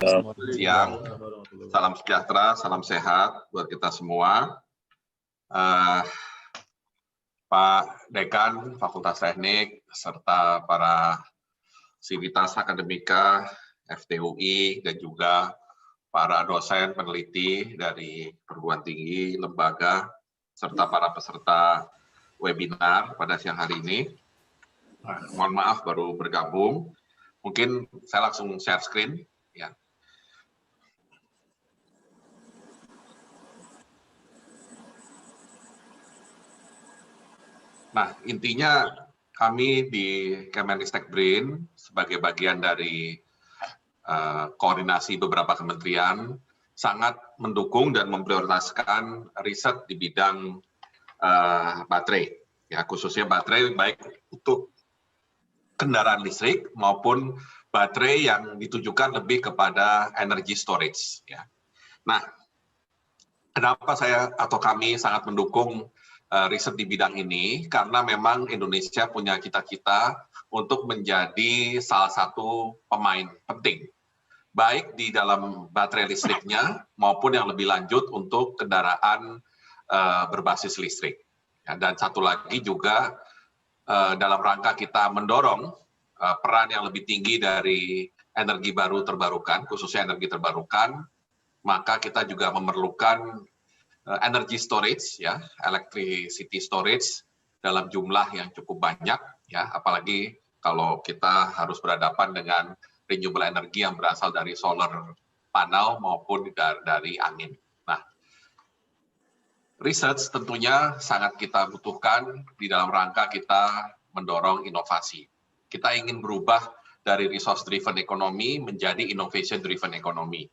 Siang, salam sejahtera, salam sehat buat kita semua. Pak Dekan Fakultas Teknik, serta para sivitas akademika FTUI, dan juga para dosen peneliti dari perguruan tinggi, lembaga, serta para peserta webinar pada siang hari ini. Mohon maaf baru bergabung. Mungkin saya langsung share screen. Ya. Nah, intinya kami di Kemenristek BRIN sebagai bagian dari koordinasi beberapa kementerian sangat mendukung dan memprioritaskan riset di bidang baterai, ya khususnya baterai baik untuk kendaraan listrik maupun baterai yang ditujukan lebih kepada energy storage. Ya. Nah, kenapa saya atau kami sangat mendukung riset di bidang ini? Karena memang Indonesia punya cita-cita untuk menjadi salah satu pemain penting, baik di dalam baterai listriknya maupun yang lebih lanjut untuk kendaraan berbasis listrik. Ya, dan satu lagi juga dalam rangka kita mendorong peran yang lebih tinggi dari energi baru terbarukan, khususnya energi terbarukan, maka kita juga memerlukan energy storage, ya, electricity storage dalam jumlah yang cukup banyak, ya, apalagi kalau kita harus berhadapan dengan renewable energy yang berasal dari solar panel maupun dari angin. Nah, research tentunya sangat kita butuhkan di dalam rangka kita mendorong inovasi. Kita ingin berubah dari resource driven economy menjadi innovation driven economy.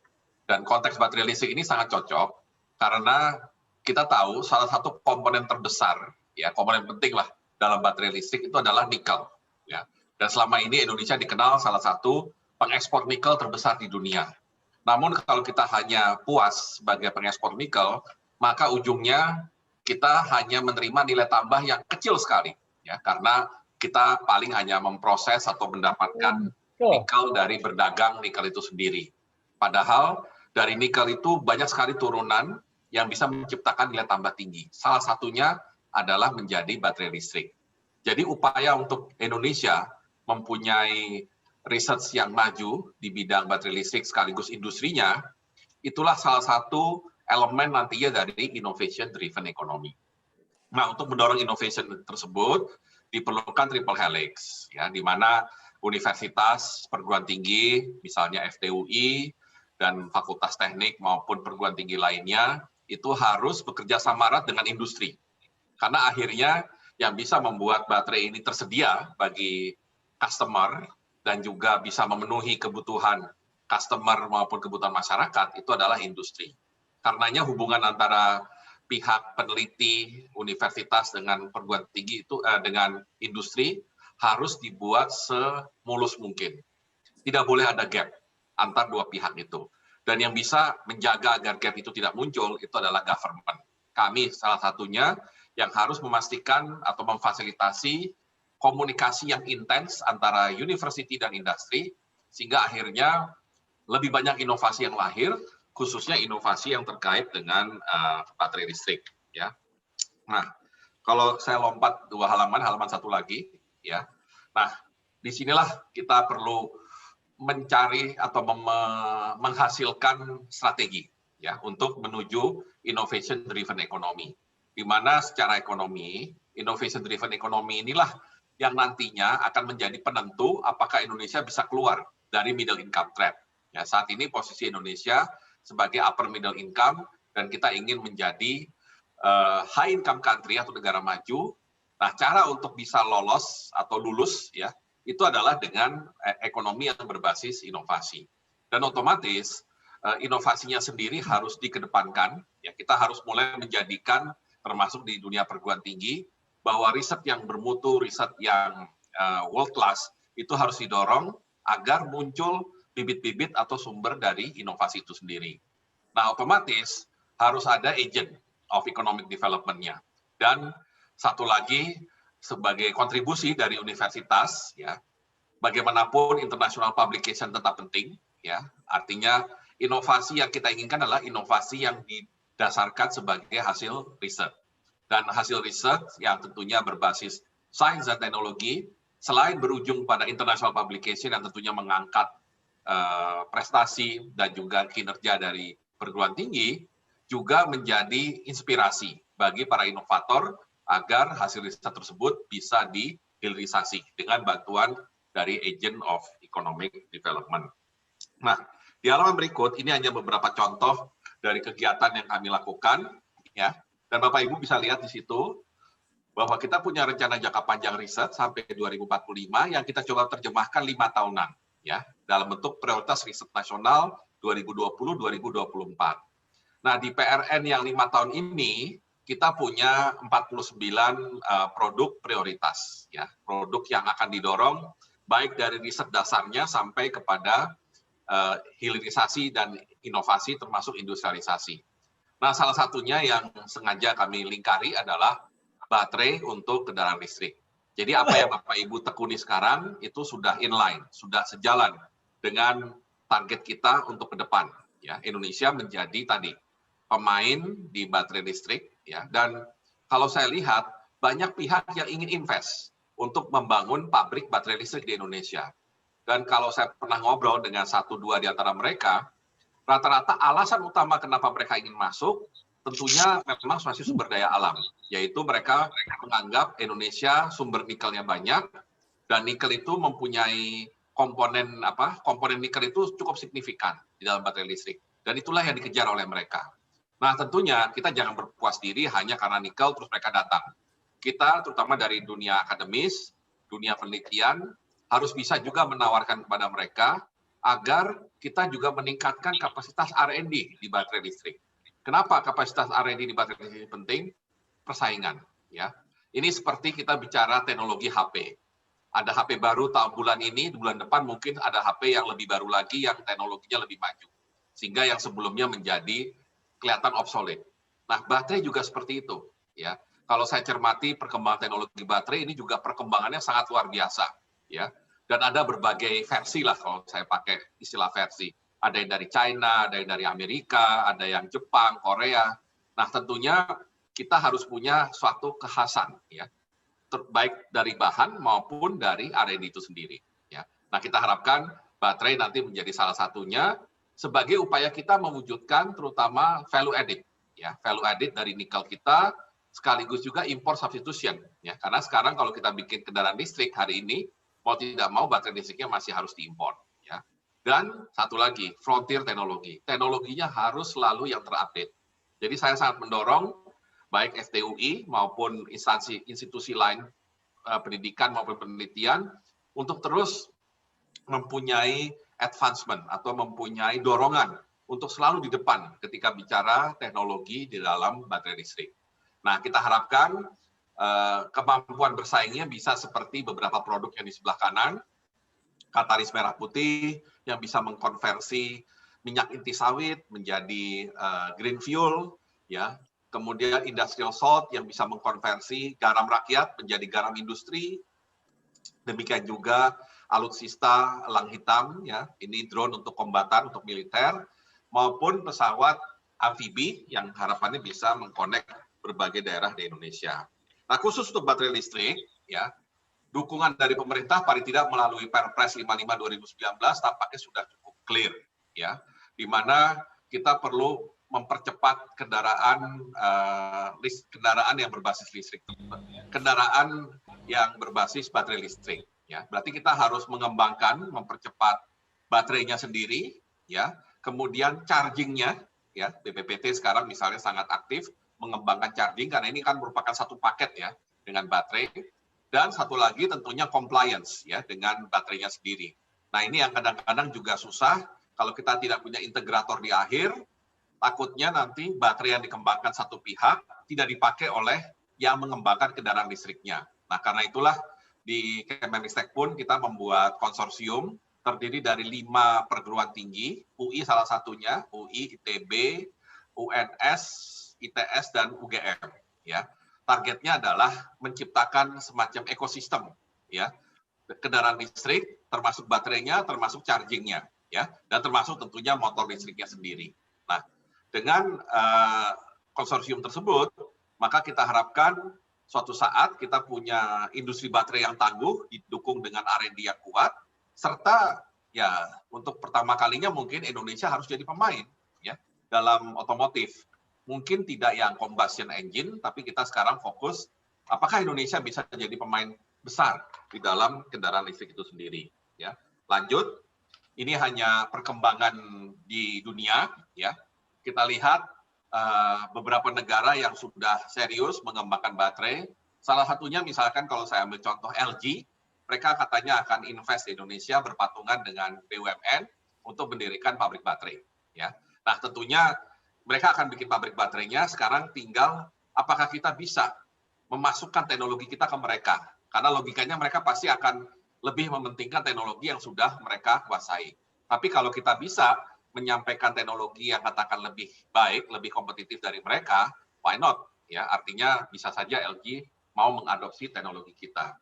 Dan konteks baterai listrik ini sangat cocok karena kita tahu salah satu komponen terbesar, ya komponen penting lah dalam baterai listrik itu adalah nikel. Ya. Dan selama ini Indonesia dikenal salah satu pengekspor nikel terbesar di dunia. Namun kalau kita hanya puas sebagai pengekspor nikel, maka ujungnya kita hanya menerima nilai tambah yang kecil sekali, ya karena kita paling hanya memproses atau mendapatkan nikel dari berdagang nikel itu sendiri. Padahal dari nikel itu banyak sekali turunan yang bisa menciptakan nilai tambah tinggi. Salah satunya adalah menjadi baterai listrik. Jadi upaya untuk Indonesia mempunyai research yang maju di bidang baterai listrik sekaligus industrinya, itulah salah satu elemen nantinya dari innovation driven economy. Nah, untuk mendorong innovation tersebut diperlukan triple helix, ya, di mana universitas, perguruan tinggi, misalnya FTUI dan fakultas teknik maupun perguruan tinggi lainnya itu harus bekerja sama erat dengan industri. Karena akhirnya yang bisa membuat baterai ini tersedia bagi customer dan juga bisa memenuhi kebutuhan customer maupun kebutuhan masyarakat itu adalah industri. Karenanya hubungan antara pihak peneliti universitas dengan perguruan tinggi itu dengan industri harus dibuat semulus mungkin. Tidak boleh ada gap antar dua pihak itu. Dan yang bisa menjaga agar gap itu tidak muncul itu adalah government. Kami salah satunya yang harus memastikan atau memfasilitasi komunikasi yang intens antara university dan industri sehingga akhirnya lebih banyak inovasi yang lahir, khususnya inovasi yang terkait dengan baterai listrik. Ya. Nah, kalau saya lompat dua halaman satu lagi, ya. Nah, disinilah kita perlu mencari atau menghasilkan strategi, ya, untuk menuju innovation driven economy. Di mana secara ekonomi, innovation driven economy inilah yang nantinya akan menjadi penentu apakah Indonesia bisa keluar dari middle income trap. Ya, saat ini posisi Indonesia sebagai upper middle income dan kita ingin menjadi high income country atau negara maju. Nah, cara untuk bisa lolos atau lulus, ya, itu adalah dengan ekonomi yang berbasis inovasi. Dan otomatis inovasinya sendiri harus dikedepankan. Ya, kita harus mulai menjadikan, termasuk di dunia perguruan tinggi, bahwa riset yang bermutu, riset yang world class, itu harus didorong agar muncul bibit-bibit atau sumber dari inovasi itu sendiri. Nah, otomatis harus ada agent of economic development-nya. Dan satu lagi, sebagai kontribusi dari universitas, ya, bagaimanapun international publication tetap penting, ya. Artinya inovasi yang kita inginkan adalah inovasi yang didasarkan sebagai hasil riset. Dan hasil riset yang tentunya berbasis sains dan teknologi, selain berujung pada international publication yang tentunya mengangkat prestasi dan juga kinerja dari perguruan tinggi, juga menjadi inspirasi bagi para inovator agar hasil riset tersebut bisa dihilirisasi dengan bantuan dari Agent of Economic Development. Nah, di halaman berikut ini hanya beberapa contoh dari kegiatan yang kami lakukan, ya. Dan Bapak Ibu bisa lihat di situ bahwa kita punya rencana jangka panjang riset sampai 2045 yang kita coba terjemahkan 5 tahunan, ya, dalam bentuk prioritas riset nasional 2020-2024. Nah, di PRN yang 5 tahun ini kita punya 49 produk prioritas, ya, produk yang akan didorong baik dari riset dasarnya sampai kepada hilirisasi dan inovasi termasuk industrialisasi. Nah, salah satunya yang sengaja kami lingkari adalah baterai untuk kendaraan listrik. Jadi apa yang Bapak Ibu tekuni sekarang itu sudah inline, sudah sejalan dengan target kita untuk ke depan. Ya, Indonesia menjadi tadi pemain di baterai listrik, ya. Dan kalau saya lihat banyak pihak yang ingin invest untuk membangun pabrik baterai listrik di Indonesia. Dan kalau saya pernah ngobrol dengan 1-2 di antara mereka, rata-rata alasan utama kenapa mereka ingin masuk tentunya memang masih sumber daya alam, yaitu mereka menganggap Indonesia sumber nikelnya banyak dan nikel itu mempunyai komponen nikel itu cukup signifikan di dalam baterai listrik dan itulah yang dikejar oleh mereka. Nah, tentunya kita jangan berpuas diri hanya karena nikel terus mereka datang. Kita terutama dari dunia akademis, dunia penelitian harus bisa juga menawarkan kepada mereka agar kita juga meningkatkan kapasitas R&D di baterai listrik. Kenapa kapasitas R&D di baterai listrik penting? Persaingan, ya. Ini seperti kita bicara teknologi HP. Ada HP baru tahun bulan ini, di bulan depan mungkin ada HP yang lebih baru lagi yang teknologinya lebih maju. Sehingga yang sebelumnya menjadi kelihatan obsolete. Nah, baterai juga seperti itu, ya. Kalau saya cermati perkembangan teknologi baterai ini juga perkembangannya sangat luar biasa, ya. Dan ada berbagai versi lah kalau saya pakai istilah versi. Ada yang dari China, ada yang dari Amerika, ada yang Jepang, Korea. Nah, tentunya kita harus punya suatu kekhasan, ya, baik dari bahan maupun dari R&D itu sendiri. Ya. Nah, kita harapkan baterai nanti menjadi salah satunya sebagai upaya kita mewujudkan terutama value added, ya, value added dari nikel kita sekaligus juga import substitution, ya, karena sekarang kalau kita bikin kendaraan listrik hari ini mau tidak mau baterai listriknya masih harus diimpor, ya. Dan satu lagi, frontier teknologi. Teknologinya harus selalu yang terupdate. Jadi saya sangat mendorong baik FTUI maupun institusi lain pendidikan maupun penelitian untuk terus mempunyai advancement atau mempunyai dorongan untuk selalu di depan ketika bicara teknologi di dalam baterai listrik. Nah, kita harapkan kemampuan bersaingnya bisa seperti beberapa produk yang di sebelah kanan, katalis merah putih yang bisa mengkonversi minyak inti sawit menjadi green fuel, ya. Kemudian industrial salt yang bisa mengkonversi garam rakyat menjadi garam industri. Demikian juga alutsista elang hitam, ya. Ini drone untuk kombatan, untuk militer, maupun pesawat amfibi yang harapannya bisa mengkonek berbagai daerah di Indonesia. Nah, khusus untuk baterai listrik, ya, dukungan dari pemerintah paling tidak melalui Perpres 55 2019 tampaknya sudah cukup clear, ya, di mana kita perlu mempercepat kendaraan yang berbasis listrik, kendaraan yang berbasis baterai listrik, ya. Berarti kita harus mengembangkan, mempercepat baterainya sendiri, ya. Kemudian charging-nya, ya, BPPT sekarang misalnya sangat aktif mengembangkan charging karena ini kan merupakan satu paket, ya, dengan baterai. Dan satu lagi tentunya compliance, ya, dengan baterainya sendiri. Nah, ini yang kadang-kadang juga susah kalau kita tidak punya integrator di akhir, takutnya nanti baterai yang dikembangkan satu pihak tidak dipakai oleh yang mengembangkan kendaraan listriknya. Nah, karena itulah di Kemenristek pun kita membuat konsorsium terdiri dari 5 perguruan tinggi, UI salah satunya, UI, ITB, UNS, ITS, dan UGM. Ya, targetnya adalah menciptakan semacam ekosistem, ya, kendaraan listrik, termasuk baterainya, termasuk chargingnya. ya, dan termasuk tentunya motor listriknya sendiri. Nah, dengan konsorsium tersebut, maka kita harapkan suatu saat kita punya industri baterai yang tangguh, didukung dengan R&D yang kuat, serta ya untuk pertama kalinya mungkin Indonesia harus jadi pemain ya dalam otomotif. Mungkin tidak yang combustion engine, tapi kita sekarang fokus apakah Indonesia bisa jadi pemain besar di dalam kendaraan listrik itu sendiri. Ya, lanjut, ini hanya perkembangan di dunia. Ya, kita lihat beberapa negara yang sudah serius mengembangkan baterai. Salah satunya misalkan kalau saya ambil contoh LG, mereka katanya akan invest di Indonesia berpatungan dengan BUMN untuk mendirikan pabrik baterai. Ya, nah tentunya mereka akan bikin pabrik baterainya. Sekarang tinggal apakah kita bisa memasukkan teknologi kita ke mereka. Karena logikanya mereka pasti akan lebih mementingkan teknologi yang sudah mereka kuasai. Tapi kalau kita bisa menyampaikan teknologi yang katakan lebih baik, lebih kompetitif dari mereka, why not? Ya, artinya bisa saja LG mau mengadopsi teknologi kita.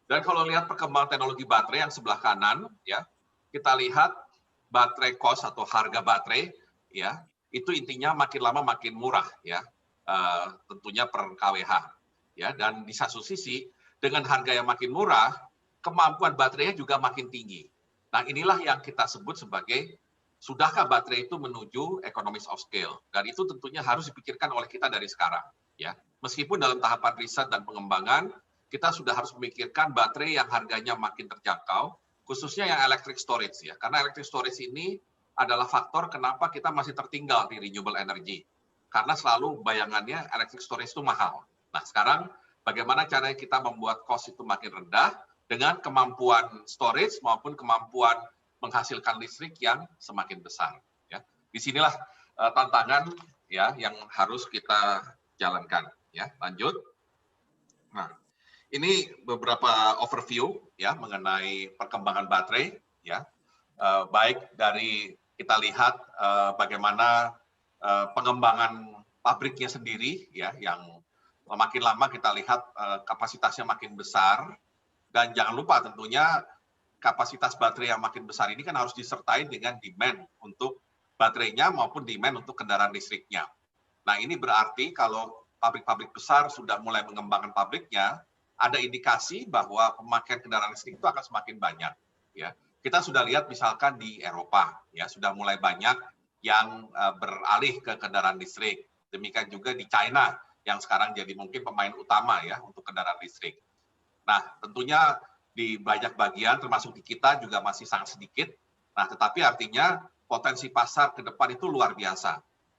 Dan kalau lihat perkembangan teknologi baterai yang sebelah kanan, ya, kita lihat baterai cost atau harga baterai, ya, itu intinya makin lama makin murah, ya, tentunya per kWh, ya. Dan di satu sisi dengan harga yang makin murah, kemampuan baterainya juga makin tinggi. Nah, inilah yang kita sebut sebagai sudahkah baterai itu menuju economies of scale? Dan itu tentunya harus dipikirkan oleh kita dari sekarang, ya. Meskipun dalam tahapan riset dan pengembangan kita sudah harus memikirkan baterai yang harganya makin terjangkau, khususnya yang electric storage ya. Karena electric storage ini adalah faktor kenapa kita masih tertinggal di renewable energy. Karena selalu bayangannya electric storage itu mahal. Nah, sekarang bagaimana caranya kita membuat cost itu makin rendah dengan kemampuan storage maupun kemampuan menghasilkan listrik yang semakin besar. Ya, disinilah tantangan ya yang harus kita jalankan. Ya, lanjut. Nah, ini beberapa overview ya mengenai perkembangan baterai ya, baik dari kita lihat bagaimana pengembangan pabriknya sendiri ya, yang makin lama kita lihat kapasitasnya makin besar, dan jangan lupa tentunya kapasitas baterai yang makin besar ini kan harus disertai dengan demand untuk baterainya maupun demand untuk kendaraan listriknya. Nah, ini berarti kalau pabrik-pabrik besar sudah mulai mengembangkan pabriknya, ada indikasi bahwa pemakaian kendaraan listrik itu akan semakin banyak. Ya, kita sudah lihat misalkan di Eropa, ya sudah mulai banyak yang beralih ke kendaraan listrik. Demikian juga di China yang sekarang jadi mungkin pemain utama ya untuk kendaraan listrik. Nah, tentunya di banyak bagian, termasuk di kita juga masih sangat sedikit. Nah, tetapi artinya potensi pasar ke depan itu luar biasa.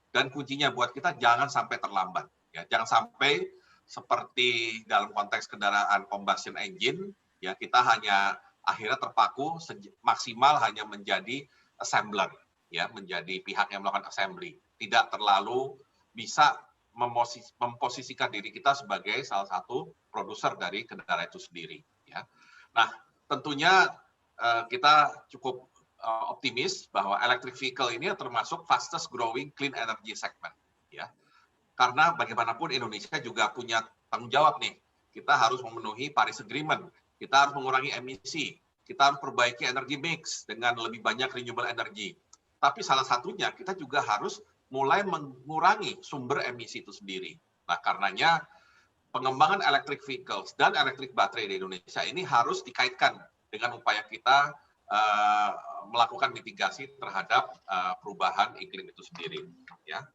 Dan kuncinya buat kita jangan sampai terlambat. Ya, jangan sampai seperti dalam konteks kendaraan combustion engine, ya kita hanya akhirnya terpaku maksimal hanya menjadi assembler, ya menjadi pihak yang melakukan assembly, tidak terlalu bisa memposisikan diri kita sebagai salah satu produser dari kendaraan itu sendiri. Ya, nah tentunya kita cukup optimis bahwa electric vehicle ini termasuk fastest growing clean energy segment, ya. Karena bagaimanapun Indonesia juga punya tanggung jawab nih. Kita harus memenuhi Paris Agreement, kita harus mengurangi emisi, kita harus perbaiki energy mix dengan lebih banyak renewable energy. Tapi salah satunya kita juga harus mulai mengurangi sumber emisi itu sendiri. Nah, karenanya pengembangan electric vehicles dan electric baterai di Indonesia ini harus dikaitkan dengan upaya kita melakukan mitigasi terhadap perubahan iklim itu sendiri. Ya,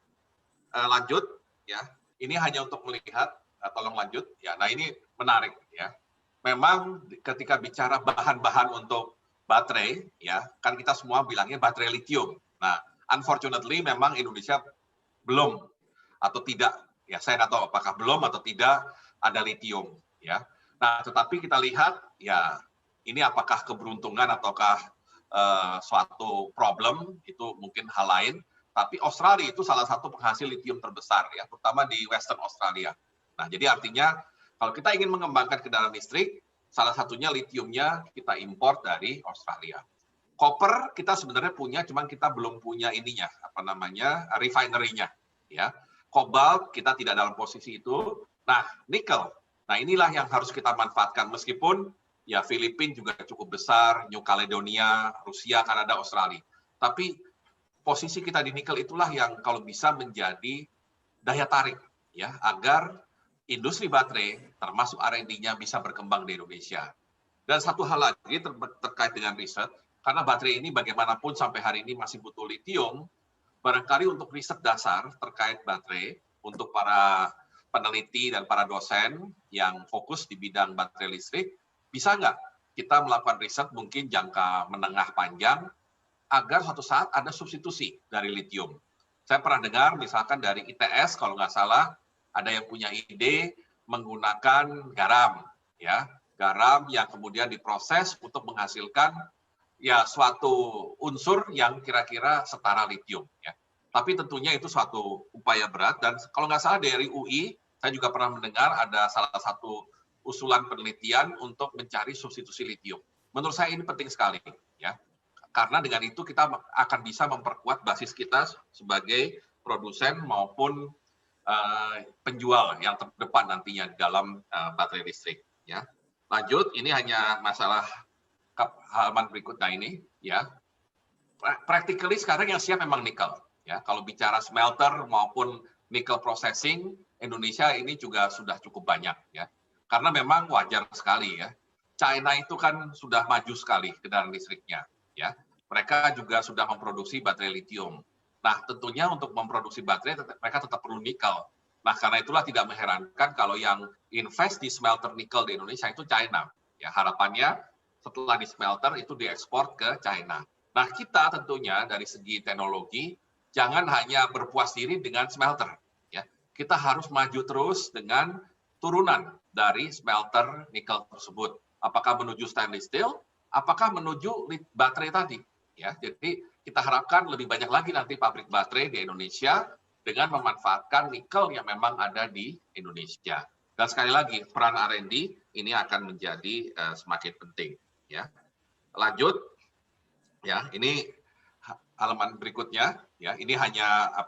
lanjut. Ya, ini hanya untuk melihat, tolong lanjut. Ya, nah ini menarik ya. Memang ketika bicara bahan-bahan untuk baterai, ya kan kita semua bilangnya baterai lithium. Nah, unfortunately memang Indonesia belum atau tidak. Ya, saya nggak tahu apakah belum atau tidak ada lithium. Ya, nah tetapi kita lihat, ya ini apakah keberuntungan ataukah suatu problem, itu mungkin hal lain. Tapi Australia itu salah satu penghasil lithium terbesar, ya, terutama di Western Australia. Nah, jadi artinya kalau kita ingin mengembangkan kendaraan listrik, salah satunya lithiumnya kita import dari Australia. Copper kita sebenarnya punya, cuman kita belum punya ininya, apa namanya, refinery-nya. Ya, kobalt kita tidak dalam posisi itu. Nah, nikel. Nah, inilah yang harus kita manfaatkan meskipun ya Filipina juga cukup besar, New Caledonia, Rusia, Kanada, Australia. Tapi posisi kita di nikel itulah yang kalau bisa menjadi daya tarik ya agar industri baterai termasuk R&D-nya bisa berkembang di Indonesia. Dan satu hal lagi terkait dengan riset, karena baterai ini bagaimanapun sampai hari ini masih butuh litium, barangkali untuk riset dasar terkait baterai untuk para peneliti dan para dosen yang fokus di bidang baterai listrik, bisa nggak kita melakukan riset mungkin jangka menengah panjang agar suatu saat ada substitusi dari litium. Saya pernah dengar misalkan dari ITS kalau nggak salah ada yang punya ide menggunakan garam, ya garam yang kemudian diproses untuk menghasilkan ya suatu unsur yang kira-kira setara litium. Ya. Tapi tentunya itu suatu upaya berat dan kalau nggak salah dari UI saya juga pernah mendengar ada salah satu usulan penelitian untuk mencari substitusi litium. Menurut saya ini penting sekali, ya. Karena dengan itu kita akan bisa memperkuat basis kita sebagai produsen maupun penjual yang terdepan nantinya dalam baterai listrik. Ya. Lanjut, ini hanya masalah halaman berikutnya ini. Ya. Practically sekarang yang siap memang nikel. Ya. Kalau bicara smelter maupun nickel processing, Indonesia ini juga sudah cukup banyak. Ya. Karena memang wajar sekali ya. China itu kan sudah maju sekali kendaraan listriknya. Ya. Mereka juga sudah memproduksi baterai litium. Nah, tentunya untuk memproduksi baterai mereka tetap perlu nikel. Nah, karena itulah tidak mengherankan kalau yang invest di smelter nikel di Indonesia itu China. Ya, harapannya setelah di smelter itu diekspor ke China. Nah, kita tentunya dari segi teknologi jangan hanya berpuas diri dengan smelter. Ya, kita harus maju terus dengan turunan dari smelter nikel tersebut. Apakah menuju stainless steel? Apakah menuju baterai tadi? Ya, jadi kita harapkan lebih banyak lagi nanti pabrik baterai di Indonesia dengan memanfaatkan nikel yang memang ada di Indonesia. Dan sekali lagi peran R&D ini akan menjadi semakin penting. Ya, lanjut. Ya, ini halaman berikutnya. Ya, ini hanya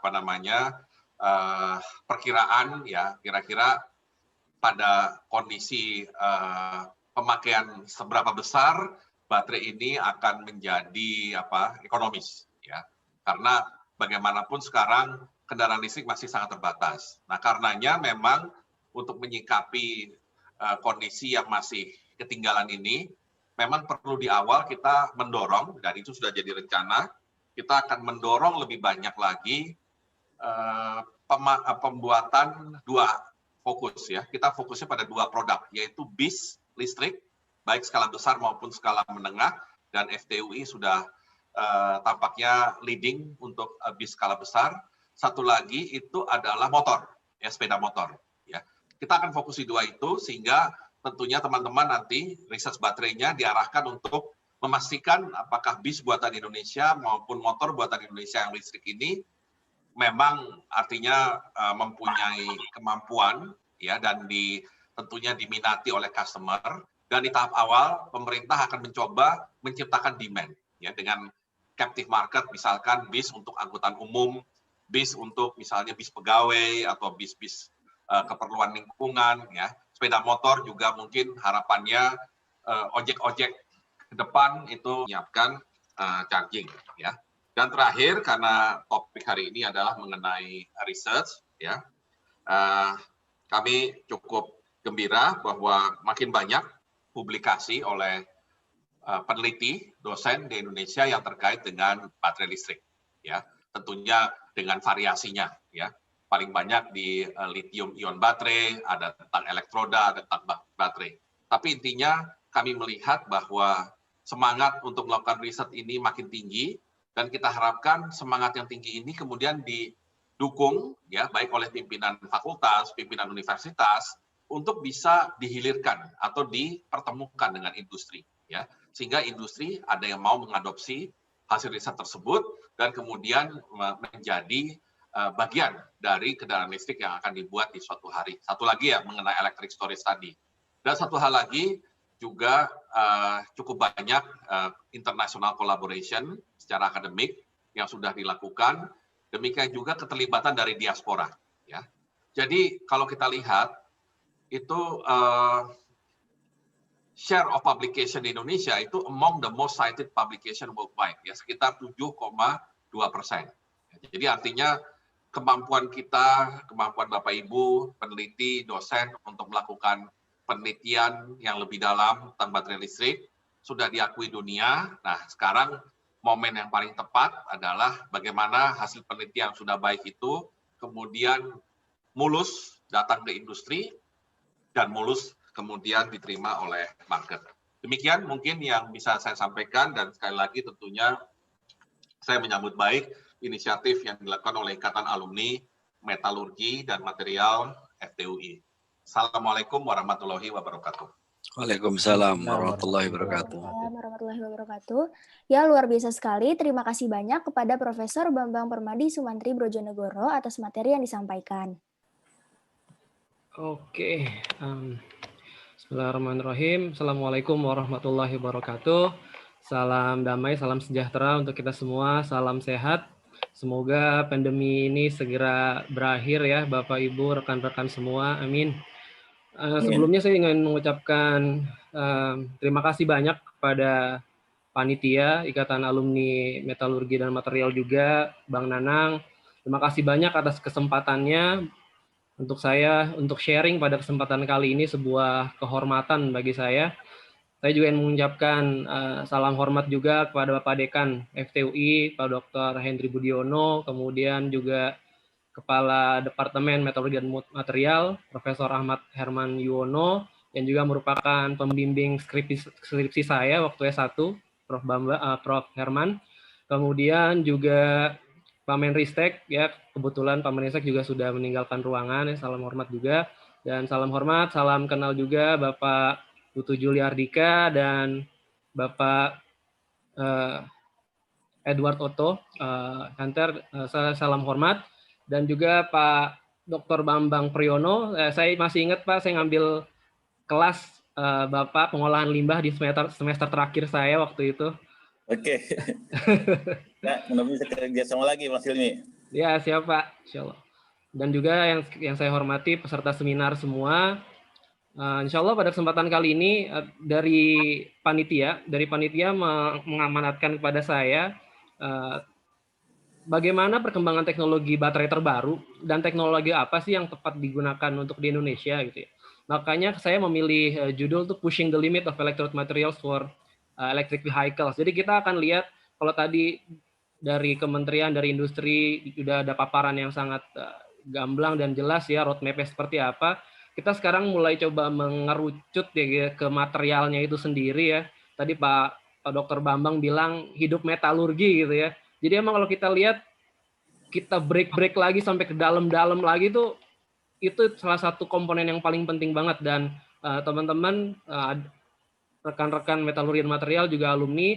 perkiraan ya kira-kira pada kondisi pemakaian seberapa besar baterai ini akan menjadi ekonomis ya karena bagaimanapun sekarang kendaraan listrik masih sangat terbatas. Nah karenanya memang untuk menyikapi kondisi yang masih ketinggalan ini memang perlu di awal kita mendorong dan itu sudah jadi rencana kita akan mendorong lebih banyak lagi pembuatan dua fokus ya kita fokusnya pada dua produk yaitu bis listrik baik skala besar maupun skala menengah, dan FTUI sudah tampaknya leading untuk bis skala besar. Satu lagi itu adalah motor, ya sepeda motor. Ya. Kita akan fokus di dua itu, sehingga tentunya teman-teman nanti riset baterainya diarahkan untuk memastikan apakah bis buatan Indonesia maupun motor buatan Indonesia yang listrik ini memang artinya mempunyai kemampuan, ya dan tentunya diminati oleh customer. Dan di tahap awal, pemerintah akan mencoba menciptakan demand ya dengan captive market, misalkan bis untuk angkutan umum, bis untuk misalnya bis pegawai atau bis-bis keperluan lingkungan, ya sepeda motor juga mungkin harapannya ojek-ojek ke depan itu menyiapkan charging, ya. Dan terakhir karena topik hari ini adalah mengenai research, ya kami cukup gembira bahwa makin banyak publikasi oleh peneliti, dosen di Indonesia yang terkait dengan baterai listrik, ya tentunya dengan variasinya, ya paling banyak di lithium ion baterai, ada tentang elektroda, ada tentang baterai. Tapi intinya kami melihat bahwa semangat untuk melakukan riset ini makin tinggi dan kita harapkan semangat yang tinggi ini kemudian didukung, ya baik oleh pimpinan fakultas, pimpinan universitas, untuk bisa dihilirkan atau dipertemukan dengan industri, ya sehingga industri ada yang mau mengadopsi hasil riset tersebut dan kemudian menjadi bagian dari kendaraan listrik yang akan dibuat di suatu hari. Satu lagi ya mengenai electric storage tadi. Dan satu hal lagi juga cukup banyak international collaboration secara akademik yang sudah dilakukan. Demikian juga keterlibatan dari diaspora, ya. Jadi kalau kita lihat itu share of publication di Indonesia itu among the most cited publication worldwide, ya sekitar 7,2%. Jadi artinya kemampuan kita, kemampuan Bapak Ibu, peneliti, dosen untuk melakukan penelitian yang lebih dalam tentang baterai listrik sudah diakui dunia. Nah, sekarang momen yang paling tepat adalah bagaimana hasil penelitian yang sudah baik itu kemudian mulus datang ke industri dan mulus kemudian diterima oleh market. Demikian mungkin yang bisa saya sampaikan, dan sekali lagi tentunya saya menyambut baik inisiatif yang dilakukan oleh Ikatan Alumni Metalurgi dan Material FTUI. Assalamualaikum warahmatullahi wabarakatuh. Waalaikumsalam warahmatullahi wabarakatuh. Warahmatullahi wabarakatuh. Ya, luar biasa sekali. Terima kasih banyak kepada Profesor Bambang Permadi Sumantri Brojonegoro atas materi yang disampaikan. Oke, bismillahirrahmanirrahim. Assalamualaikum warahmatullahi wabarakatuh. Salam damai, salam sejahtera untuk kita semua. Salam sehat. Semoga pandemi ini segera berakhir ya, Bapak Ibu, rekan-rekan semua. Amin. Sebelumnya saya ingin mengucapkan terima kasih banyak kepada panitia Ikatan Alumni Metalurgi dan Material juga, Bang Nanang. Terima kasih banyak atas kesempatannya untuk saya untuk sharing pada kesempatan kali ini, sebuah kehormatan bagi saya. Saya juga ingin mengucapkan salam hormat juga kepada Bapak Dekan FTUI, Pak Dr. Hendri Budiono, kemudian juga Kepala Departemen Metalurgi dan Material, Profesor Ahmad Herman Yuwono, yang juga merupakan pembimbing skripsi saya waktu S1, Prof. Herman. Kemudian juga Pak Menristek, ya kebetulan Pak Menristek juga sudah meninggalkan ruangan, ya, salam hormat juga. Dan salam hormat, salam kenal juga Bapak Putu Juliardika dan Bapak Edward Otto Hunter, salam hormat. Dan juga Pak Dr. Bambang Priyono, saya masih ingat Pak, saya ngambil kelas Bapak pengolahan limbah di semester terakhir saya waktu itu. Oke. Nah, mudah-mudahan bisa kerja sama lagi Mas Hilmi. Ya, siap Pak, insya Allah. Dan juga yang saya hormati peserta seminar semua. Insya Allah pada kesempatan kali ini dari panitia mengamanatkan kepada saya bagaimana perkembangan teknologi baterai terbaru dan teknologi apa sih yang tepat digunakan untuk di Indonesia gitu ya. Makanya saya memilih judul tuh Pushing the Limit of Electrode Materials for Electric Vehicles. Jadi kita akan lihat kalau tadi dari kementerian, dari industri sudah ada paparan yang sangat gamblang dan jelas ya roadmap-nya seperti apa. Kita sekarang mulai coba mengerucut ya ke materialnya itu sendiri ya. Tadi Pak Dr. Bambang bilang hidup metalurgi gitu ya. Jadi emang kalau kita lihat kita break lagi sampai ke dalam-dalam lagi tuh itu salah satu komponen yang paling penting banget. Dan teman-teman rekan-rekan metalurgi dan material juga alumni,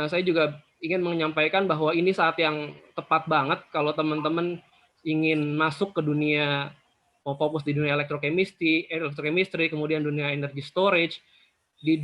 saya juga ingin menyampaikan bahwa ini saat yang tepat banget kalau teman-teman ingin masuk ke dunia, mau fokus di dunia electrochemistry, kemudian dunia energy storage. Di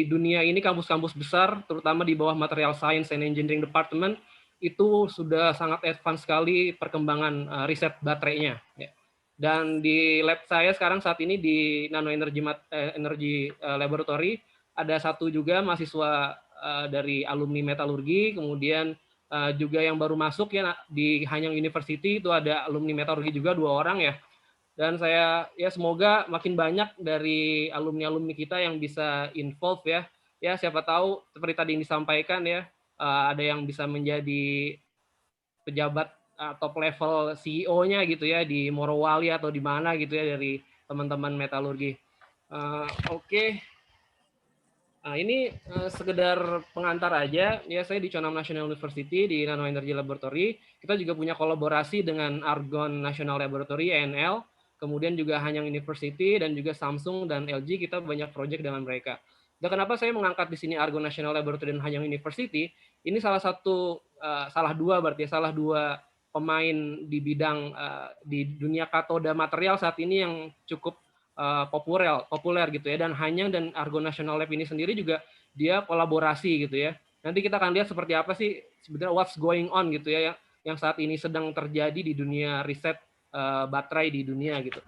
dunia ini kampus-kampus besar, terutama di bawah Material Science and Engineering Department, itu sudah sangat advance sekali perkembangan riset baterainya. Ya. Dan di lab saya sekarang saat ini di Nano Energy Laboratory, ada satu juga mahasiswa dari alumni metalurgi, kemudian juga yang baru masuk ya di Hanyang University itu ada alumni metalurgi juga 2 orang ya. Dan saya ya semoga makin banyak dari alumni-alumni kita yang bisa involve ya. Ya siapa tahu seperti tadi yang disampaikan ya, ada yang bisa menjadi pejabat top level CEO-nya gitu ya di Morowali atau di mana gitu ya dari teman-teman metalurgi. Oke. Nah, ini sekedar pengantar aja. Ya, saya di Chonam National University di Nano Energy Laboratory. Kita juga punya kolaborasi dengan Argonne National Laboratory (ANL), kemudian juga Hanyang University dan juga Samsung dan LG. Kita banyak proyek dengan mereka. Dan kenapa saya mengangkat di sini Argonne National Laboratory dan Hanyang University? Ini salah dua pemain di bidang di dunia katoda material saat ini yang cukup populer gitu ya. Dan Hanyang dan Argonne National Lab ini sendiri juga dia kolaborasi gitu ya. Nanti kita akan lihat seperti apa sih sebenarnya what's going on gitu ya yang saat ini sedang terjadi di dunia riset baterai di dunia gitu.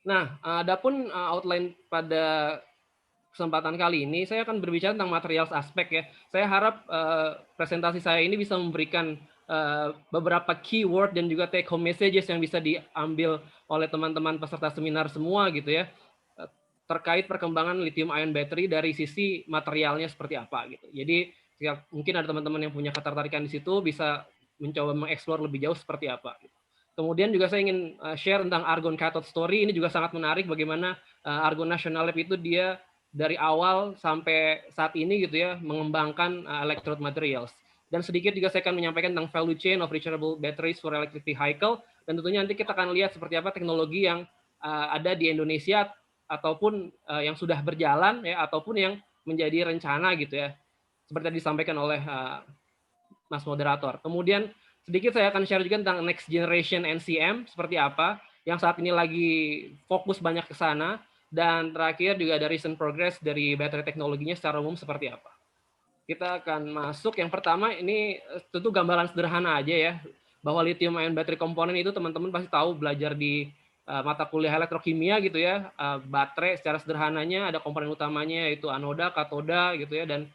Nah, adapun outline pada kesempatan kali ini saya akan berbicara tentang materials aspek ya. Saya harap presentasi saya ini bisa memberikan beberapa keyword dan juga take home messages yang bisa diambil oleh teman-teman peserta seminar semua gitu ya, terkait perkembangan lithium ion battery dari sisi materialnya seperti apa gitu. Jadi ya, mungkin ada teman-teman yang punya ketertarikan di situ bisa mencoba mengeksplor lebih jauh seperti apa. Kemudian juga saya ingin share tentang Argon Cathode Story. Ini juga sangat menarik bagaimana Argon National Lab itu dia dari awal sampai saat ini gitu ya mengembangkan electrode materials. Dan sedikit juga saya akan menyampaikan tentang value chain of rechargeable batteries for electric vehicle. Dan tentunya nanti kita akan lihat seperti apa teknologi yang ada di Indonesia ataupun yang sudah berjalan ya ataupun yang menjadi rencana gitu ya. Seperti yang disampaikan oleh Mas Moderator. Kemudian sedikit saya akan share juga tentang next generation NCM seperti apa, yang saat ini lagi fokus banyak ke sana, dan terakhir juga ada recent progress dari baterai teknologinya secara umum seperti apa. Kita akan masuk, yang pertama ini tentu gambaran sederhana aja ya, bahwa lithium ion battery component itu teman-teman pasti tahu belajar di mata kuliah elektrokimia gitu ya, baterai secara sederhananya ada komponen utamanya yaitu anoda, katoda gitu ya, dan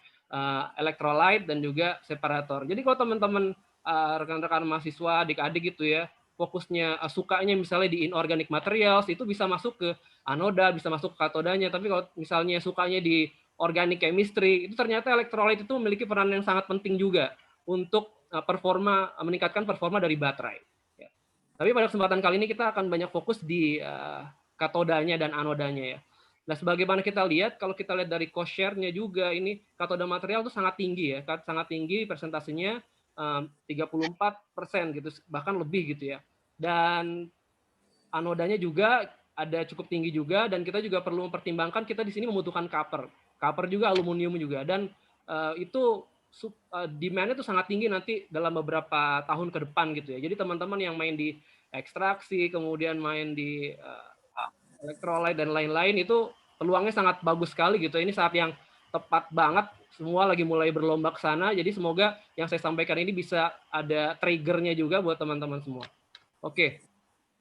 electrolyte dan juga separator. Jadi kalau teman-teman rekan-rekan mahasiswa, adik-adik gitu ya, fokusnya sukanya misalnya di inorganic materials, itu bisa masuk ke anoda, bisa masuk ke katodanya. Tapi kalau misalnya sukanya di organic chemistry, itu ternyata electrolyte itu memiliki peran yang sangat penting juga untuk meningkatkan performa dari baterai. Ya. Tapi pada kesempatan kali ini kita akan banyak fokus di katodanya dan anodanya ya. Nah, sebagaimana kita lihat, kalau kita lihat dari cost share-nya juga, ini katoda material itu sangat tinggi ya, sangat tinggi persentasenya, 34% gitu, bahkan lebih gitu ya. Dan anodanya juga ada cukup tinggi juga, dan kita juga perlu mempertimbangkan kita di sini membutuhkan copper juga, aluminium juga, dan itu demand-nya itu sangat tinggi nanti dalam beberapa tahun ke depan gitu ya. Jadi teman-teman yang main di ekstraksi, kemudian main di electrolyte dan lain-lain itu peluangnya sangat bagus sekali gitu. Ini saat yang tepat banget, semua lagi mulai berlomba ke sana. Jadi semoga yang saya sampaikan ini bisa ada trigger-nya juga buat teman-teman semua. Oke.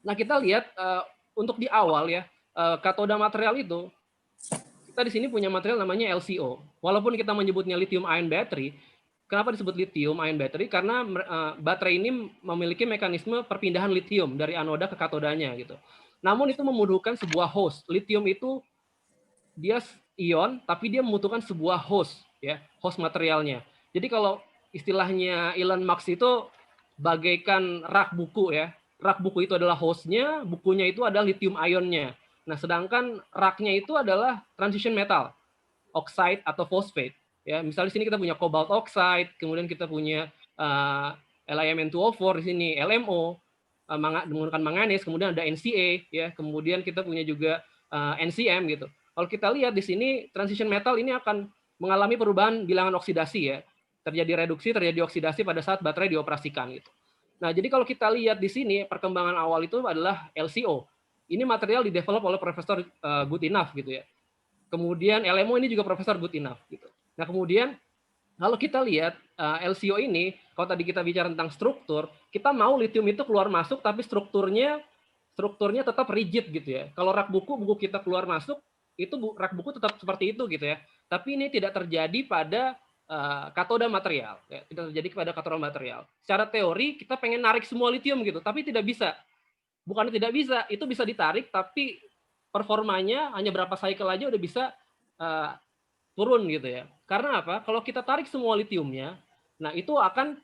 Nah, kita lihat untuk di awal ya, katoda material itu kita di sini punya material namanya LCO. Walaupun kita menyebutnya lithium ion battery, kenapa disebut lithium ion battery? Karena baterai ini memiliki mekanisme perpindahan lithium dari anoda ke katodanya gitu. Namun itu membutuhkan sebuah host. Lithium itu dia ion, tapi dia membutuhkan sebuah host, ya, host materialnya. Jadi kalau istilahnya Elon Musk itu bagaikan rak buku ya. Rak buku itu adalah hostnya, bukunya itu adalah lithium ionnya. Nah, sedangkan raknya itu adalah transition metal, oxide atau phosphate. Ya, misalnya di sini kita punya cobalt oxide, kemudian kita punya LiMn2O4 di sini, LMO, menggunakan manganis, kemudian ada NCA, ya, kemudian kita punya juga NCM gitu. Kalau kita lihat di sini transition metal ini akan mengalami perubahan bilangan oksidasi ya, terjadi reduksi, terjadi oksidasi pada saat baterai dioperasikan gitu. Nah, jadi kalau kita lihat di sini perkembangan awal itu adalah LCO. Ini material didevelop oleh Profesor Goodenough gitu ya. Kemudian LMO ini juga Profesor Goodenough gitu. Nah, kemudian kalau kita lihat LCO ini, kalau tadi kita bicara tentang struktur, kita mau lithium itu keluar masuk tapi strukturnya tetap rigid gitu ya. Kalau rak buku kita keluar masuk, itu rak buku tetap seperti itu gitu ya. Tapi ini tidak terjadi pada katoda material, ya. Tidak terjadi pada katoda material. Secara teori kita pengen narik semua lithium gitu, tapi tidak bisa. Bukan tidak bisa, itu bisa ditarik, tapi performanya hanya berapa cycle aja udah bisa turun gitu ya. Karena apa? Kalau kita tarik semua lithiumnya, nah itu akan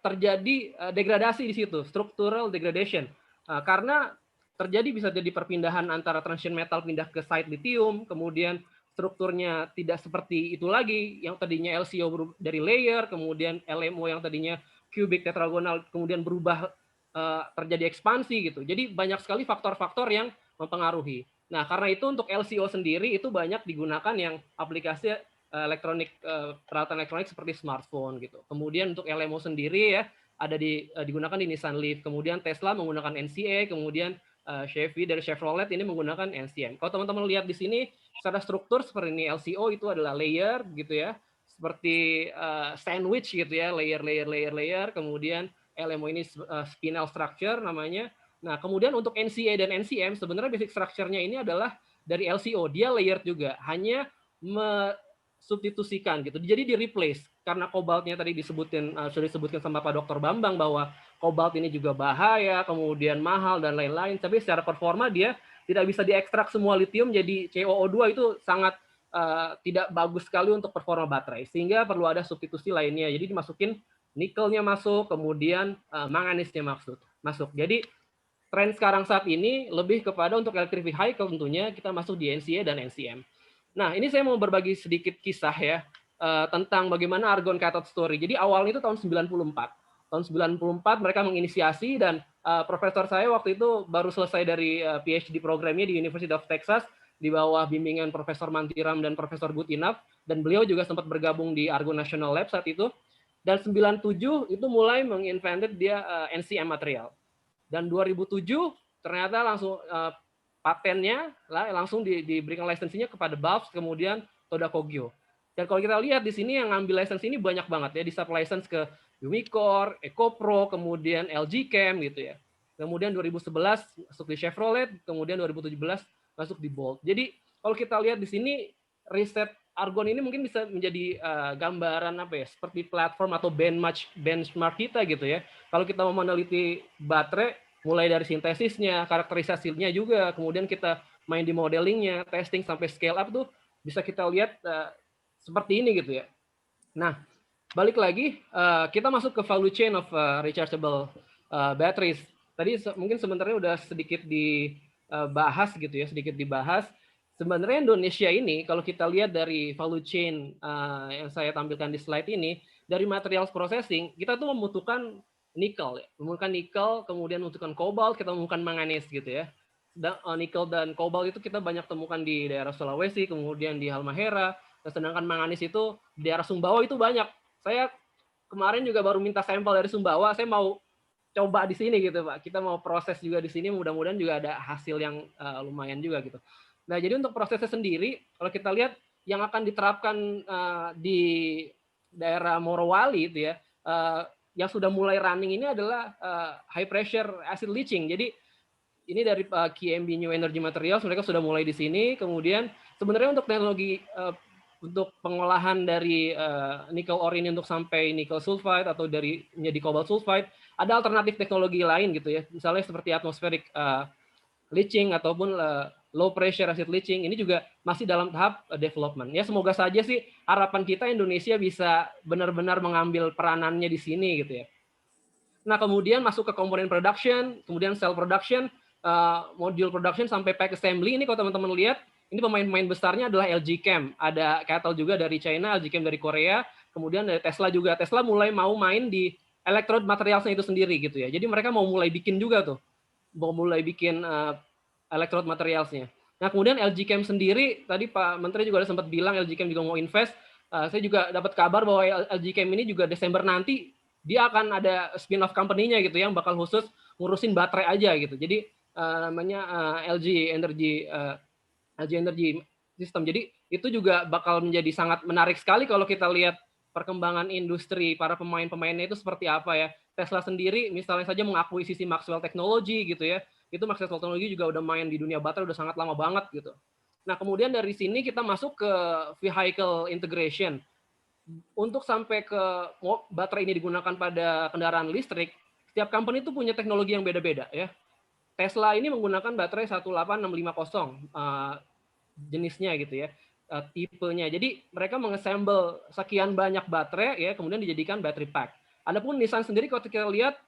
terjadi degradasi di situ, structural degradation. Karena terjadi bisa jadi perpindahan antara transition metal pindah ke side lithium, kemudian strukturnya tidak seperti itu lagi, yang tadinya LCO dari layer, kemudian LMO yang tadinya cubic tetragonal, kemudian berubah terjadi ekspansi gitu. Jadi banyak sekali faktor-faktor yang mempengaruhi. Nah, karena itu untuk LCO sendiri itu banyak digunakan yang aplikasi elektronik, peralatan elektronik seperti smartphone gitu. Kemudian untuk LMO sendiri ya ada digunakan di Nissan Leaf. Kemudian Tesla menggunakan NCA, kemudian Chevy dari Chevrolet ini menggunakan NCM. Kalau teman-teman lihat di sini secara struktur seperti ini, LCO itu adalah layer gitu ya, seperti sandwich gitu ya, layer. Kemudian LMO ini spinel structure namanya. Nah, kemudian untuk NCA dan NCM sebenarnya basic structure-nya ini adalah dari LCO, dia layered juga. Hanya substitusikan gitu. Jadi di replace karena kobaltnya tadi sudah disebutkan sama Pak Dr. Bambang bahwa kobalt ini juga bahaya, kemudian mahal dan lain-lain. Tapi secara performa dia tidak bisa diekstrak semua litium jadi COO2 itu sangat tidak bagus sekali untuk performa baterai. Sehingga perlu ada substitusi lainnya. Jadi dimasukin nikelnya masuk, kemudian manganisnya masuk. Jadi tren sekarang saat ini lebih kepada untuk electric vehicle tentunya kita masuk di NCA dan NCM. Nah, ini saya mau berbagi sedikit kisah ya tentang bagaimana argon cathode story. Jadi awalnya itu tahun 94. Tahun 94 mereka menginisiasi dan profesor saya waktu itu baru selesai dari PhD programnya di University of Texas di bawah bimbingan Profesor Mantiram dan Profesor Gutinaf, dan beliau juga sempat bergabung di Argon National Lab saat itu. Dan 97 itu mulai menginvented dia NCM material. Dan 2007 ternyata langsung patennya langsung diberikan lisensinya kepada Valve, kemudian Toda Kogyo. Dan kalau kita lihat di sini yang ngambil lisensi ini banyak banget ya, di sub license ke Umicore, EcoPro, kemudian LG Chem gitu ya. Kemudian 2011 masuk di Chevrolet, kemudian 2017 masuk di Bolt. Jadi kalau kita lihat di sini riset argon ini mungkin bisa menjadi gambaran apa ya, seperti platform atau benchmark kita gitu ya. Kalau kita mau meneliti baterai, mulai dari sintesisnya, karakterisasinya juga, kemudian kita main di modelingnya, testing sampai scale up tuh bisa kita lihat seperti ini gitu ya. Nah, balik lagi kita masuk ke value chain of rechargeable batteries. Tadi mungkin sebenarnya udah sedikit dibahas gitu ya, sedikit dibahas. Sebenarnya Indonesia ini kalau kita lihat dari value chain yang saya tampilkan di slide ini, dari materials processing kita tuh membutuhkan nikel ya, membutuhkan nikel, kemudian membutuhkan kobalt, kita membutuhkan manganis gitu ya. Nikel dan kobalt itu kita banyak temukan di daerah Sulawesi, kemudian di Halmahera, sedangkan manganis itu di daerah Sumbawa itu banyak. Saya kemarin juga baru minta sampel dari Sumbawa, saya mau coba di sini gitu Pak. Kita mau proses juga di sini, mudah-mudahan juga ada hasil yang lumayan juga gitu. Nah, jadi untuk prosesnya sendiri, kalau kita lihat yang akan diterapkan di daerah Morowali itu ya, yang sudah mulai running ini adalah high pressure acid leaching. Jadi ini dari QMB New Energy Materials, mereka sudah mulai di sini. Kemudian sebenarnya untuk teknologi untuk pengolahan dari nikel ore ini untuk sampai nikel sulfide atau dari menjadi cobalt sulfide, ada alternatif teknologi lain gitu ya. Misalnya seperti atmospheric leaching ataupun low pressure acid leaching, ini juga masih dalam tahap development. Ya semoga saja sih harapan kita Indonesia bisa benar-benar mengambil peranannya di sini gitu ya. Nah kemudian masuk ke komponen production, kemudian cell production, module production sampai pack assembly. Ini kalau teman-teman lihat, ini pemain-pemain besarnya adalah LG Chem, ada CATL juga dari China, LG Chem dari Korea, kemudian dari Tesla juga. Tesla mulai mau main di electrode materialsnya itu sendiri gitu ya. Jadi mereka mau mulai bikin juga tuh, mau mulai bikin electrode materialsnya. Nah kemudian LG Chem sendiri, tadi Pak Menteri juga ada sempat bilang LG Chem juga mau invest. Saya juga dapat kabar bahwa LG Chem ini juga Desember nanti dia akan ada spin-off company-nya gitu yang bakal khusus ngurusin baterai aja gitu. Jadi namanya LG Energy System. Jadi itu juga bakal menjadi sangat menarik sekali kalau kita lihat perkembangan industri para pemain-pemainnya itu seperti apa ya. Tesla sendiri misalnya saja mengakuisisi Maxwell Technology gitu ya. Itu Maxwell Technology juga udah main di dunia baterai udah sangat lama banget gitu. Nah, kemudian dari sini kita masuk ke vehicle integration. Untuk sampai ke baterai ini digunakan pada kendaraan listrik, setiap company itu punya teknologi yang beda-beda ya. Tesla ini menggunakan baterai 18650 jenisnya gitu ya, tipenya. Jadi mereka mengassemble sekian banyak baterai ya, kemudian dijadikan battery pack. Adapun Nissan sendiri kalau kita lihat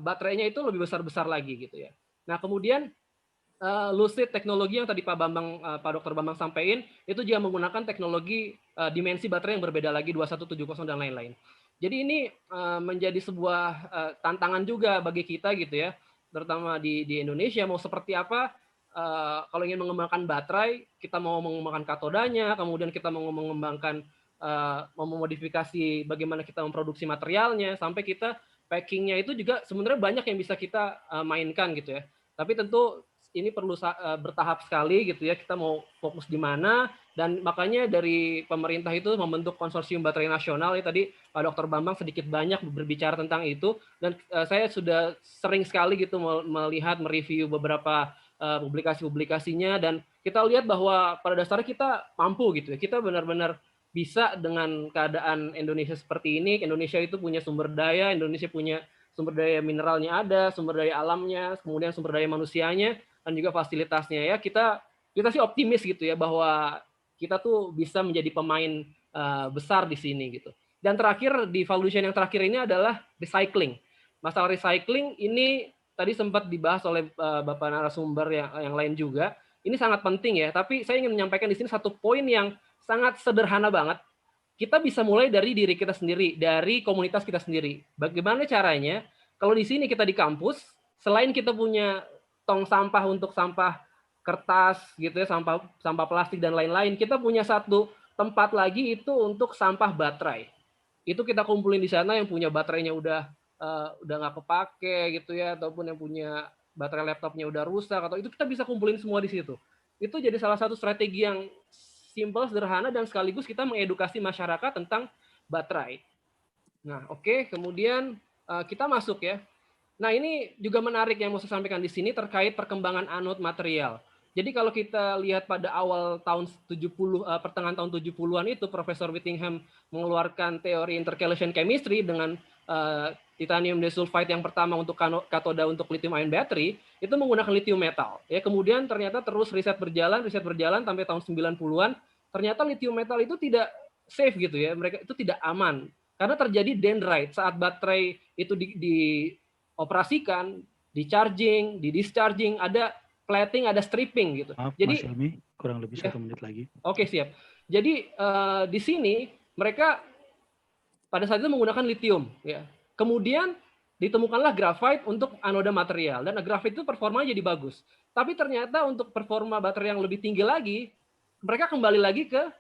baterainya itu lebih besar-besar lagi gitu ya. Nah kemudian Lucid teknologi yang tadi Pak Dr. Bambang sampaikan itu juga menggunakan teknologi dimensi baterai yang berbeda lagi 2170 dan lain-lain. Jadi ini menjadi sebuah tantangan juga bagi kita gitu ya, terutama di Indonesia mau seperti apa kalau ingin mengembangkan baterai, kita mau mengembangkan katodanya, kemudian kita mau mengembangkan memodifikasi bagaimana kita memproduksi materialnya, sampai kita packingnya itu juga sebenarnya banyak yang bisa kita mainkan gitu ya. Tapi tentu ini perlu bertahap sekali gitu ya, kita mau fokus di mana, dan makanya dari pemerintah itu membentuk konsorsium baterai nasional ya, tadi Pak Dr. Bambang sedikit banyak berbicara tentang itu, dan saya sudah sering sekali gitu melihat, mereview beberapa publikasi-publikasinya, dan kita lihat bahwa pada dasarnya kita mampu gitu ya. Kita benar-benar bisa dengan keadaan Indonesia seperti ini. Indonesia itu punya sumber daya, Indonesia punya sumber daya mineralnya ada, sumber daya alamnya, kemudian sumber daya manusianya, dan juga fasilitasnya ya. Kita sih optimis gitu ya bahwa kita tuh bisa menjadi pemain besar di sini gitu. Dan terakhir di Valuation yang terakhir ini adalah recycling. Masalah recycling ini tadi sempat dibahas oleh Bapak narasumber yang lain juga. Ini sangat penting ya, tapi saya ingin menyampaikan di sini satu poin yang sangat sederhana banget. Kita bisa mulai dari diri kita sendiri, dari komunitas kita sendiri. Bagaimana caranya? Kalau di sini kita di kampus, selain kita punya tong sampah untuk sampah kertas gitu ya, sampah plastik dan lain-lain, kita punya satu tempat lagi itu untuk sampah baterai. Itu kita kumpulin di sana, yang punya baterainya udah nggak kepake gitu ya, ataupun yang punya baterai laptopnya udah rusak, atau itu kita bisa kumpulin semua di situ. Itu jadi salah satu strategi yang simple, sederhana, dan sekaligus kita mengedukasi masyarakat tentang baterai. Nah, oke, kemudian kita masuk ya. Nah, ini juga menarik yang mau saya sampaikan di sini terkait perkembangan anode material. Jadi kalau kita lihat pada awal tahun 70, pertengahan tahun 70-an itu, Profesor Whittingham mengeluarkan teori intercalation chemistry dengan titanium disulfide yang pertama untuk katoda untuk lithium ion battery, itu menggunakan lithium metal. Ya, kemudian ternyata terus riset berjalan sampai tahun 90-an, ternyata lithium metal itu tidak safe gitu ya, mereka itu tidak aman. Karena terjadi dendrite saat baterai itu dioperasikan, di-charging, di-discharging, ada plating, ada stripping gitu. Maaf, Jadi Mas Helmi, kurang lebih 1 menit lagi. Oke, siap. Jadi di sini mereka pada saat itu menggunakan lithium ya. Kemudian ditemukanlah graphite untuk anoda material, dan graphite itu performanya jadi bagus. Tapi ternyata untuk performa baterai yang lebih tinggi lagi, mereka kembali lagi ke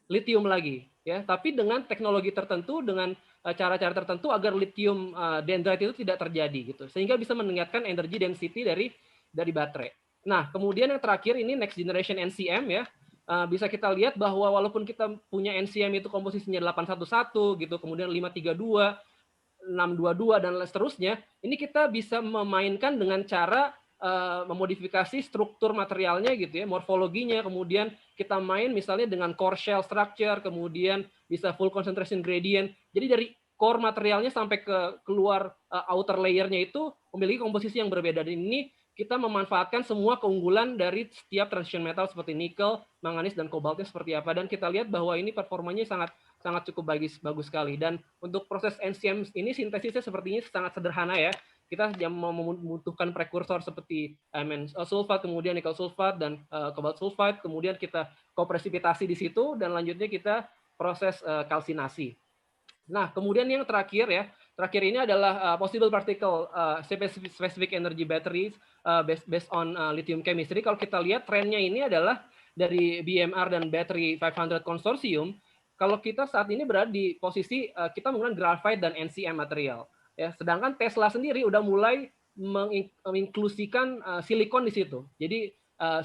lithium lagi ya, tapi dengan teknologi tertentu, dengan cara-cara tertentu agar lithium dendrite itu tidak terjadi gitu. Sehingga bisa meningkatkan energy density dari baterai. Nah, kemudian yang terakhir ini next generation NCM ya. Bisa kita lihat bahwa walaupun kita punya NCM itu komposisinya 811 gitu, kemudian 532, 622 dan seterusnya, ini kita bisa memainkan dengan cara memodifikasi struktur materialnya gitu ya, morfologinya, kemudian kita main misalnya dengan core shell structure, kemudian bisa full concentration gradient. Jadi dari core materialnya sampai ke keluar outer layernya itu memiliki komposisi yang berbeda. Dan ini kita memanfaatkan semua keunggulan dari setiap transition metal seperti nikel, manganis, dan kobaltnya seperti apa. Dan kita lihat bahwa ini performanya sangat cukup bagus sekali. Dan untuk proses NCM ini sintesisnya sepertinya sangat sederhana ya. Kita membutuhkan prekursor seperti sulfat, kemudian nikel sulfat dan kobalt sulfat, kemudian kita kopresipitasi di situ, dan lanjutnya kita proses kalsinasi. Nah, kemudian yang terakhir ya, ini adalah possible particle specific energy batteries based on lithium chemistry. Kalau kita lihat trennya ini adalah dari BMR dan Battery 500 Consortium. Kalau kita saat ini berada di posisi kita menggunakan graphite dan NCM material. Ya, sedangkan Tesla sendiri udah mulai menginklusikan silikon di situ. Jadi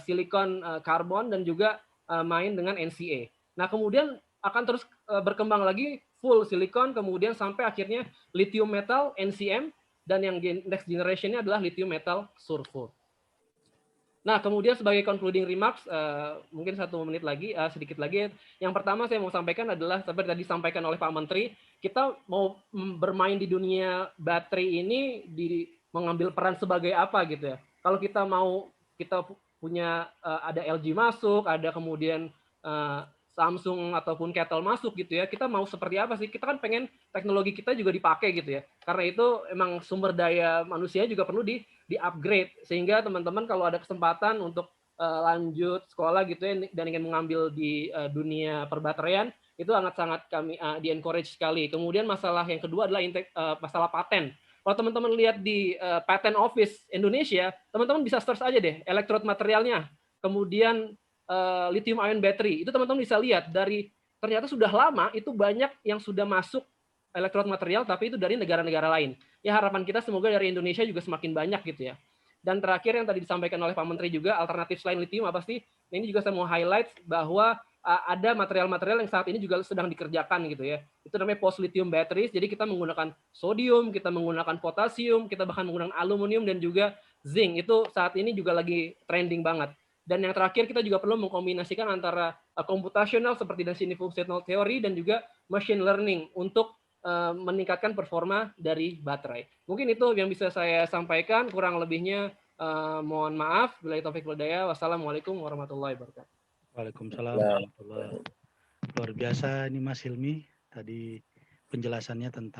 silikon karbon dan juga main dengan NCA. Nah, kemudian akan terus berkembang lagi full silikon, kemudian sampai akhirnya lithium metal, NCM, dan yang next generation-nya adalah lithium metal sulfur. Nah, kemudian sebagai concluding remarks, mungkin 1 menit lagi, sedikit lagi. Yang pertama saya mau sampaikan adalah, seperti tadi disampaikan oleh Pak Menteri, kita mau bermain di dunia baterai ini, mengambil peran sebagai apa gitu ya. Kalau kita punya, ada LG masuk, ada kemudian Samsung ataupun Kettle masuk gitu ya, kita mau seperti apa sih? Kita kan pengen teknologi kita juga dipakai gitu ya. Karena itu emang sumber daya manusia juga perlu di-upgrade, sehingga teman-teman kalau ada kesempatan untuk lanjut sekolah gitu ya dan ingin mengambil di dunia perbateraian, itu sangat kami di-encourage sekali. Kemudian masalah yang kedua adalah masalah paten. Kalau teman-teman lihat di Patent Office Indonesia, teman-teman bisa search aja deh elektrod materialnya. Kemudian lithium ion battery, itu teman-teman bisa lihat dari ternyata sudah lama itu banyak yang sudah masuk elektrod material, tapi itu dari negara-negara lain. Ya, harapan kita semoga dari Indonesia juga semakin banyak gitu ya. Dan terakhir yang tadi disampaikan oleh Pak Menteri juga, alternatif selain lithium apa sih? Nah, ini juga saya mau highlight bahwa ada material-material yang saat ini juga sedang dikerjakan gitu ya. Itu namanya post lithium batteries. Jadi kita menggunakan sodium, kita menggunakan potasium, kita bahkan menggunakan aluminium dan juga zinc. Itu saat ini juga lagi trending banget. Dan yang terakhir kita juga perlu mengkombinasikan antara computational seperti density functional theory dan juga machine learning untuk meningkatkan performa dari baterai. Mungkin itu yang bisa saya sampaikan, kurang lebihnya mohon maaf. Billahi taufiq wal hidayah. Wassalamualaikum warahmatullahi wabarakatuh. Waalaikumsalam warahmatullahi wabarakatuh. Luar biasa ini Mas Hilmi tadi penjelasannya tentang